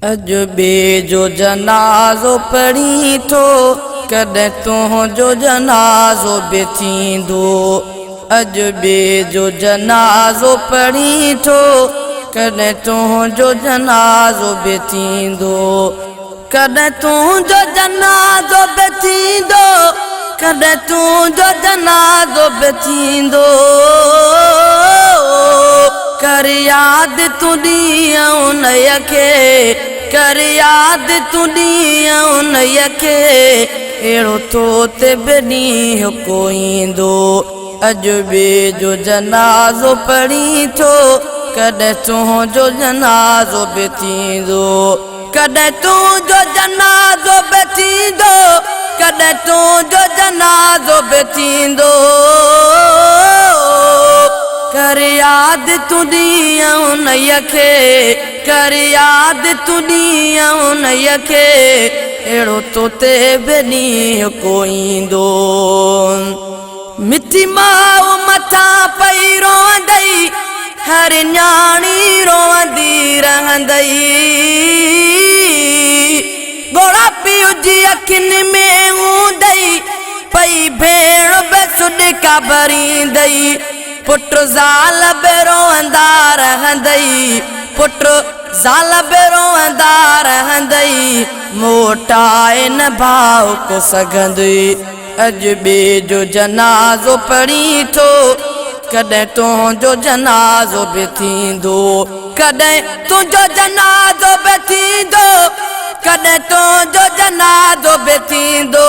अजबे जो जनाज़ो पढ़ी थो कॾहिं तुंहिंजो जनाज़ो बि थींदो। अजबे जो जनाज़ो पढ़ी थो कॾहिं तुंहिंजो जनाज़ो बि थींदो। कॾहिं तुंहिंजो जनाज़ो बि थींदो, कॾहिं तुंहिंजो जनाज़ो बि थींदो। कर याद तूं ॾींहुं उन्हीअ खे, कर याद तूं ॾींहुं उन्हीअ खे, अहिड़ो तो ते बि ॾींहुं को ईंदो। अजबे जो जनाज़ो पढ़ी थो कॾहिं तुंहिंजो जनाज़ो बि थींदो। कॾहिं तुंहिंजो जनाज़ो बि थींदो, कॾहिं तुंहिंजो जनाज़ो बि थींदो। कर याद तूं ॾींहुं उन्हीअ खे, कर याद तूं ॾींहुं उन्हीअ खे, अहिड़ो तो ते बि ॾींहुं को ईंदो। मिठी माउ मथां पई रोअंदई, हर न्याणी रोअंदी रहंदई। ॻोड़ा पीउ जी अखियुनि में हूंदई, पई भेण बि सुॾिका भरींदई। पुट ज़ाल बि रोअंदा रहंदई, पुट ज़ाल बि रोअंदा रहंदई। मोटाए न भाउ को सघंदई। अजबे जो जनाज़ो पढ़ी थो कॾहिं तुंहिंजो जनाज़ो बि थींदो। कॾहिं तुंहिंजो जनाज़ो बि थींदो, कॾहिं तुंहिंजो जनाज़ो बि थींदो।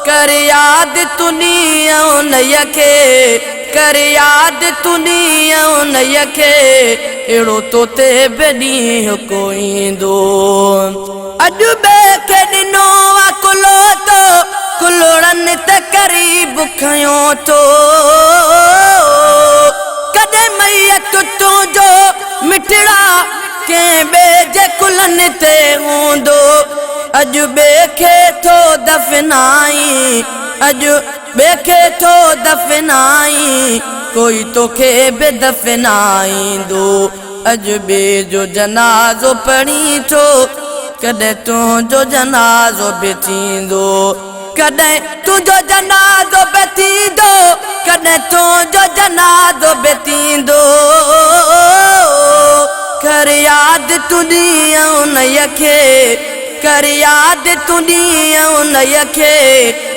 कर याद तूं ॾींहुं उन्हीअ खे, कर याद तूं ॾींहुं उन्हीअ खे, अहिड़ो तो ते बि ॾींहुं को ईंदो। अॼु ॿिए खे ॾिनो आहे कुलो तो, कुलड़नि ते क़रीब खयो थो। कॾहिं मैयत तुंहिंजो मिठड़ा कंहिं ॿिए जे कुलनि ते हूंदो। अॼु ॿिए खे थो दफ़नाई, अॼु ॿिए खे थो दफ़नाई, कोई तोखे बि दफ़नाईंदो। अजबे जो जनाज़ो पढ़ी थो कॾहिं तुंहिंजो जनाज़ो बि थींदो। कॾहिं तुंहिंजो जनाज़ो बि थींदो, कॾहिं तुंहिंजो जनाज़ो बि थींदो। कर याद तूं ॾींहुं उन्हीअ खे, कर याद तूं ॾींहुं उन्हीअ खे,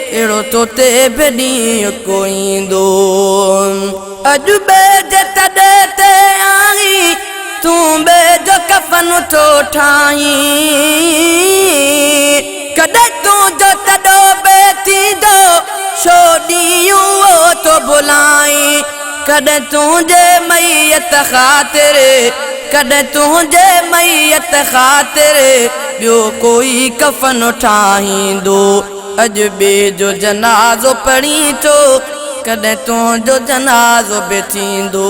अहिड़ो तो ते बि ॾींहुं को ईंदो। अॼु ॿिए जे तॾहिं ते आई, तूं ॿिए जो कफ़न थो ठाहीं। कॾहिं तुंहिंजो तॾो बि थींदो, छो ॾींहुं उहो तो भुलाई। कॾहिं तुंहिंजे मैयत ख़ातिर, कॾहिं तुंहिंजे मैयत ख़ातिर, ॿियो कोई कफ़न ठाहींदो। अजबे जो जनाज़ो पढ़ी थो कॾहिं तुंहिंजो जनाज़ो बि थींदो।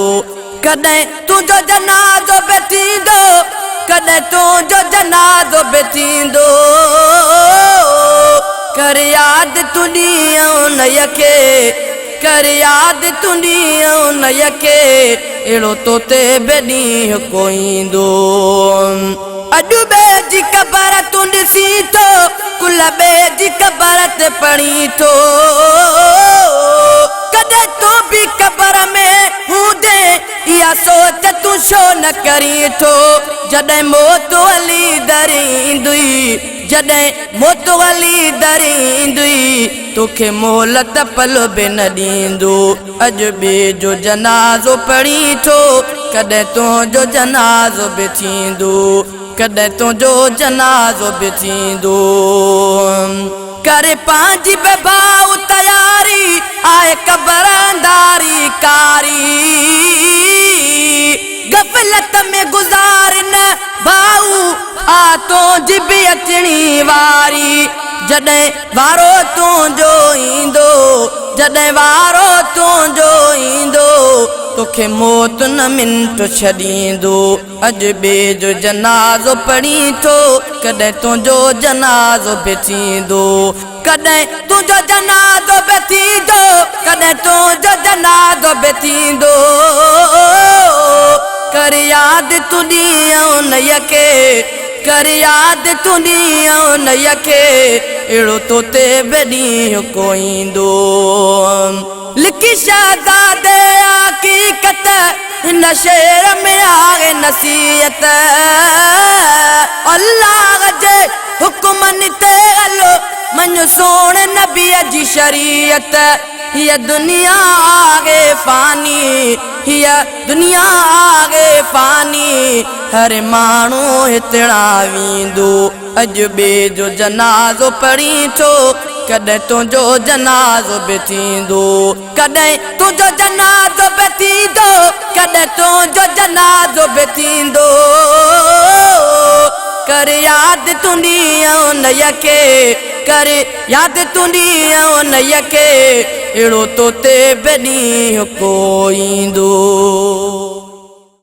कॾहिं तुंहिंजो जनाज़ो बि थींदो, कॾहिं तुंहिंजो जनाज़ो बि थींदो। कर याद तूं ॾींहुं उन्हीअ खे, कर याद तूं ॾींहुं उन्हीअ खे, अहिड़ो तो ते बि ॾींहुं को ईंदो। अॼु ॿिए जी क़बर तूं ॾिसी थो, कुल ॿिए जी क़बर ते पढ़ी थो। कॾहिं तूं बि क़बर में हूंदे इहा सोच तूं छो न करी थो। जॾहिं मौत हली दरींदुई, जॾहिं मौत हली दरींदुई, तोखे मोहलत पल बि न ॾींदो। अजबे जो जनाज़ो पढ़ी थो कॾहिं तुंहिंजो जनाज़ो बि थींदो, कॾहिं तुंहिंजो जनाज़ो बि थींदो। करे पंहिंजी बि भाउ तयारी, आहे क़बर अंधारी कारी। गफ़लत में गुज़ार न भाउ, आ तुंहिंजी बि अचणी वारी। जॾहिं वारो तुंहिंजो ईंदो, जॾहिं वारो तुंहिंजो ईंदो, तोखे मौत न मिंट छॾींदो। अजबे जो जनाज़ो पढ़ी थो कॾहिं तुंहिंजो जनाज़ो बि थींदो। कॾहिं तुंहिंजो जनाज़ो बि थींदो, कॾहिं तुंहिंजो जनाज़ो बि थींदो। कर याद तुंहिंजी उन यके कर याद तुंहिंजी उन यके अहिड़ो तो ते बेॾींहुं कोईंदो लिखी शहज़ादे हक़ीक़त हिन शेर में आहे नसीहत अल्लाह जे हुक्मनि ते हलो मन सोण नबीअ जी शरीयत हिय दुनिया आगे फानी हिय दुनिया आगे फानी हर माण्हू हितड़ा वेंदो अॼु ॿिए जो जनाज़ो पढ़ी थो कॾहिं तुंहिंजो जनाज़ो बि थींदो कॾहिं तुंहिंजो जनाज़ो बि थींदो कॾहिं तुंहिंजो जनाज़ो बि थींदो कर याद तुंहिंजी उन यके कर याद तुंहिंजी उन यके अहिड़ो तो ते बेॾींहुं कोईंदो।